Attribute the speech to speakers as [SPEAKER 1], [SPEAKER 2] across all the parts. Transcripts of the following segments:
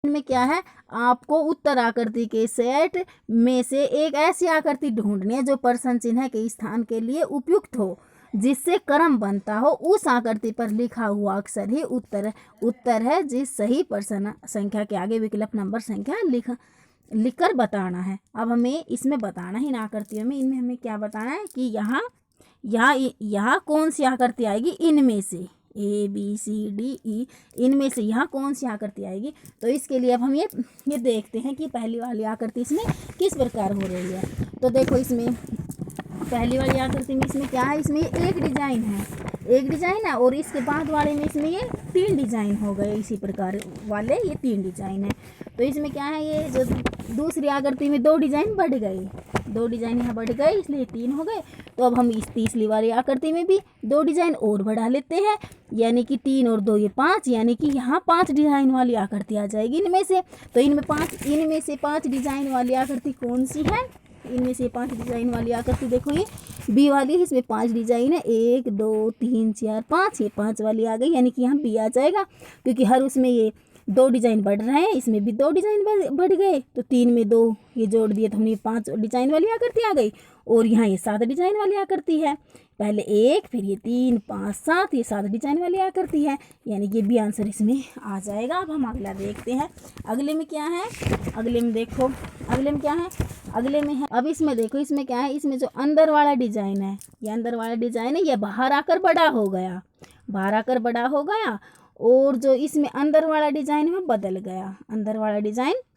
[SPEAKER 1] में क्या है, आपको उत्तर आकृति के सेट में से एक ऐसी आकृति ढूंढनी है जो प्रश्न चिन्ह के स्थान के लिए उपयुक्त हो, जिससे क्रम बनता हो। उस आकृति पर लिखा हुआ अक्षर ही उत्तर है। जिस सही प्रश्न संख्या के आगे विकल्प नंबर संख्या लिखकर बताना है। अब हमें इसमें बताना है इन आकृतियों में, इनमें हमें क्या बताना है कि यहाँ कौन सी आकृति आएगी, इनमें से ABCDE इनमें से यहाँ कौन सी आकृति आएगी। तो इसके लिए अब हम ये देखते हैं कि पहली वाली आकृति इसमें किस प्रकार हो रही है। तो देखो इसमें पहली वाली आकृति में इसमें क्या है, इसमें एक डिजाइन है और इसके बाद वाले में इसमें ये 3 डिजाइन हो गए। इसी प्रकार वाले ये 3 डिजाइन है। तो इसमें क्या है, ये जो दूसरी आकृति में 2 डिजाइन बढ़ गए, 2 डिजाइन यहाँ बढ़ गए, इसलिए 3 हो गए। तो अब हम इस तीसरी वाली आकृति में भी 2 डिजाइन और बढ़ा लेते हैं, यानी कि 3 और 2 ये 5, यानी कि यहाँ 5 डिजाइन वाली आकृति आ जाएगी इनमें से। तो इनमें से 5 डिजाइन वाली आकृति कौन सी है, इनमें से 5 डिजाइन वाली आकृति देखो ये बी वाली है, इसमें 5 डिजाइन है, 1 2 3 4 5, ये 5 वाली आ गई, यानी कि यहाँ बी आ जाएगा। क्योंकि हर उसमें ये 2 डिजाइन बढ़ रहे हैं, इसमें भी 2 डिजाइन बढ़ गए, तो 3 में 2 ये जोड़ दिए तो हमने 5 डिजाइन वाली आकृति आ गई। और यहाँ ये 7 डिजाइन वाली आकृति है, पहले 1 फिर ये 3 5 7, ये 7 डिजाइन वाली आकृति है, यानी कि बी आंसर इसमें आ जाएगा। अब हम अगला देखते हैं, अगले में क्या है, अगले में देखो अगले में क्या है, अगले में है, अब इसमें देखो इसमें क्या है, इसमें जो अंदर वाला डिजाइन है, ये अंदर वाला डिजाइन है, ये बाहर आकर बड़ा हो गया, और जो इसमें अंदर वाला डिजाइन है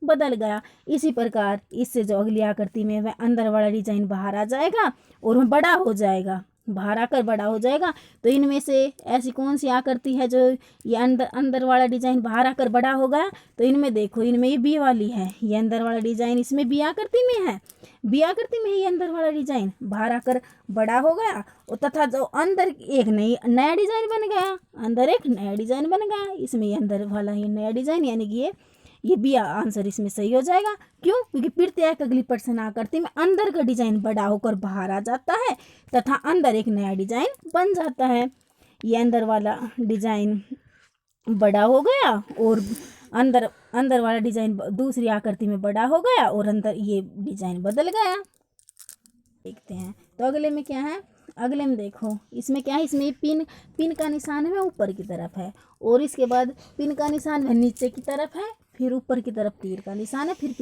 [SPEAKER 1] बदल गया, इसी प्रकार इससे जो अगली आकृति में वह अंदर वाला डिजाइन बाहर आ जाएगा और वह बड़ा हो जाएगा, बाहर आकर बड़ा हो जाएगा। तो इनमें से ऐसी कौन सी आकृति है जो ये अंदर वाला डिजाइन बाहर आकर बड़ा हो गया। तो इनमें देखो, इनमें ये बी वाली है, ये अंदर वाला डिजाइन इसमें बी आकृति में है, ये अंदर वाला डिजाइन बाहर आकर बड़ा हो गया, और तथा जो अंदर एक नया डिजाइन बन गया, इसमें ये अंदर वाला ही नया डिजाइन, यानी कि ये बी आंसर इसमें सही हो जाएगा। क्यों? क्योंकि प्रत्येक अगली प्रश्न आकृति में अंदर का डिजाइन बड़ा होकर बाहर आ जाता है तथा अंदर एक नया डिजाइन बन जाता है। ये अंदर वाला डिजाइन बड़ा हो गया और अंदर वाला डिजाइन दूसरी आकृति में बड़ा हो गया और अंदर ये डिजाइन बदल गया। देखते हैं तो अगले में क्या है, अगले में देखो इसमें क्या है, इसमें पिन का निशान है वह ऊपर की तरफ है, और इसके बाद पिन का निशान वह नीचे की तरफ है, फिर ऊपर की तरफ तीर का निशान है, फिर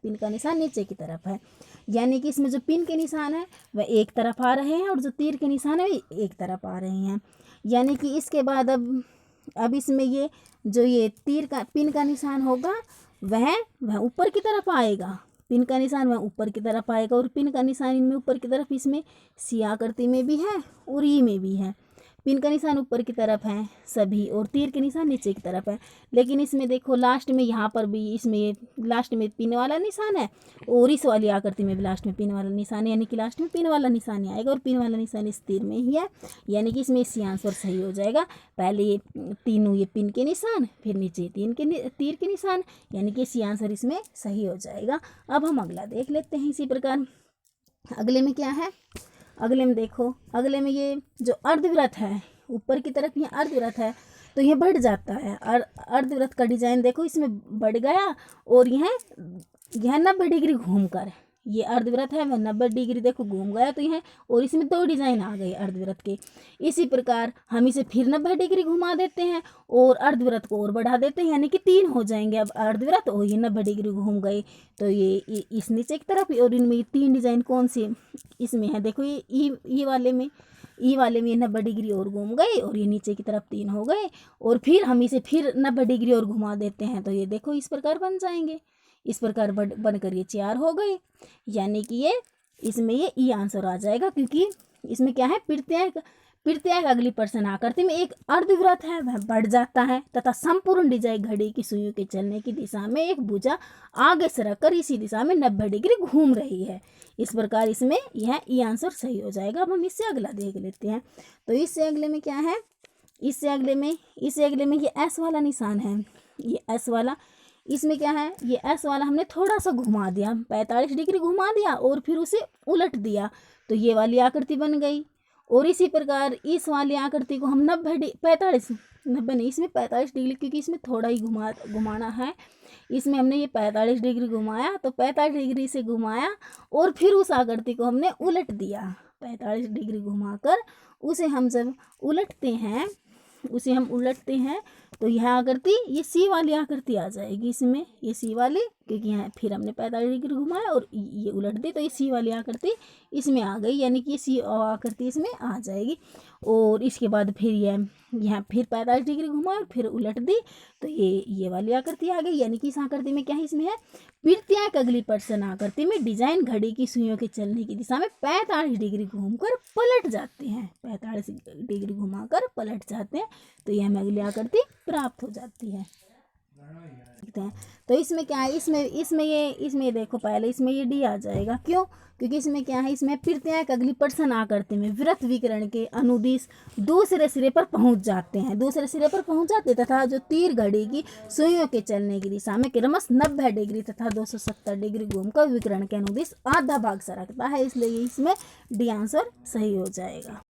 [SPEAKER 1] पिन का निशान नीचे की तरफ है। यानी कि इसमें जो पिन के निशान है वह एक तरफ आ रहे हैं और जो तीर के निशान है वह एक तरफ आ रहे हैं। यानी कि इसके बाद अब इसमें ये जो ये पिन का निशान होगा वह ऊपर की तरफ आएगा, पिन का निशान वह ऊपर की तरफ आएगा, और पिन का निशान इनमें ऊपर की तरफ इसमें सी आकृति में भी है और ई में भी है। पिन का निशान ऊपर की तरफ है सभी और तीर के निशान नीचे की तरफ है। लेकिन इसमें देखो लास्ट में यहाँ पर भी इसमें लास्ट में पिन वाला निशान है और इस वाली आकृति में भी लास्ट में पिन वाला निशान है, यानी कि लास्ट में पिन वाला निशान ही आएगा और पिन वाला निशान इस तीर में ही है, यानी कि इसमें सी आंसर सही हो जाएगा। पहले ये तीनों ये पिन के निशान, फिर नीचे तीर के निशान, यानी कि सी आंसर इसमें सही हो जाएगा। अब हम अगला देख लेते हैं इसी प्रकार। अगले में क्या है, अगले में देखो, अगले में ये जो अर्धवृत्त है ऊपर की तरफ ये अर्धवृत्त है तो ये बढ़ जाता है, अर्धवृत्त का डिजाइन देखो इसमें बढ़ गया और यह 90 डिग्री घूमकर, ये अर्धवृत्त है वह 90 डिग्री देखो घूम गया, तो यह और इसमें 2 डिजाइन आ गए अर्धवृत्त के। इसी प्रकार हम इसे फिर 90 डिग्री घुमा देते हैं और अर्धवृत्त को और बढ़ा देते हैं, यानी कि 3 हो जाएंगे अब अर्धवृत्त, और ये 90 डिग्री घूम गए तो ये इस नीचे की तरफ। और इनमें 3 डिजाइन कौन से इसमें है, देखो ये ई वाले में ये 90 डिग्री और घूम गए और ये नीचे की तरफ 3 हो गए, और फिर हम इसे फिर 90 डिग्री और घुमा देते हैं तो ये देखो इस प्रकार बन जाएंगे, इस प्रकार बनकर ये 4 हो गए, यानी कि ये इसमें ये ई आंसर आ जाएगा। क्योंकि इसमें क्या है, प्रत्येक अगली प्रश्न आकृति में एक अर्धवृत्त है वह बढ़ जाता है तथा संपूर्ण डिजाइन घड़ी की सुइयों के चलने की दिशा में एक भुजा आगे सरक कर इसी दिशा में 90 डिग्री घूम रही है। इस प्रकार इसमें यह ई आंसर सही हो जाएगा। अब हम इससे अगला देख लेते हैं। तो इससे अगले में क्या है, इससे अगले में ये एस वाला निशान है, ये एस वाला, इसमें क्या है, ये एस वाला हमने थोड़ा सा घुमा दिया, 45 डिग्री घुमा दिया और फिर उसे उलट दिया तो ये वाली आकृति बन गई। और इसी प्रकार इस वाली आकृति को हम 90 नहीं, इसमें 45 डिग्री, क्योंकि इसमें थोड़ा ही घुमाना है, इसमें हमने ये 45 डिग्री घुमाया, तो 45 डिग्री से घुमाया और फिर उस आकृति को हमने उलट दिया। 45 डिग्री घुमाकर उसे हम जब उलटते हैं, तो यह आकृति, ये सी वाली आकृति आ जाएगी इसमें, ये सी वाली, क्योंकि यहाँ फिर हमने 45 डिग्री घुमाया और ये उलट दी, तो ये सी वाली आकृति इसमें आ गई, यानी कि ये सी आकृति इसमें आ जाएगी। और इसके बाद फिर यहाँ फिर 45 डिग्री घुमाया और फिर उलट दी, तो ये वाली आकृति आ गई, यानी कि इस आकृति में क्या है, इसमें है प्रत्येक अगली पटसन आकृति में डिजाइन घड़ी की सुइयों के चलने की दिशा में 45 डिग्री घूमकर पलट जाते हैं, 45 डिग्री घुमाकर पलट जाते हैं, तो ये हमें अगली आकृति प्राप्त हो जाती है। तो इसमें क्या है, इसमें देखो पहले इसमें ये डी आ जाएगा, क्यों, क्योंकि इसमें क्या है, इसमें प्रत्येक अगली पटसन आकृति में वृत्त विकर्ण के अनुदिश दूसरे सिरे पर पहुंच जाते तथा जो तीर घड़ी की सुइयों के चलने की दिशा में क्रमशः 90 डिग्री तथा 270 डिग्री घूमकर विकर्ण के अनुदिश आधा भाग सरकता है, इसलिए इसमें डी आंसर सही हो जाएगा।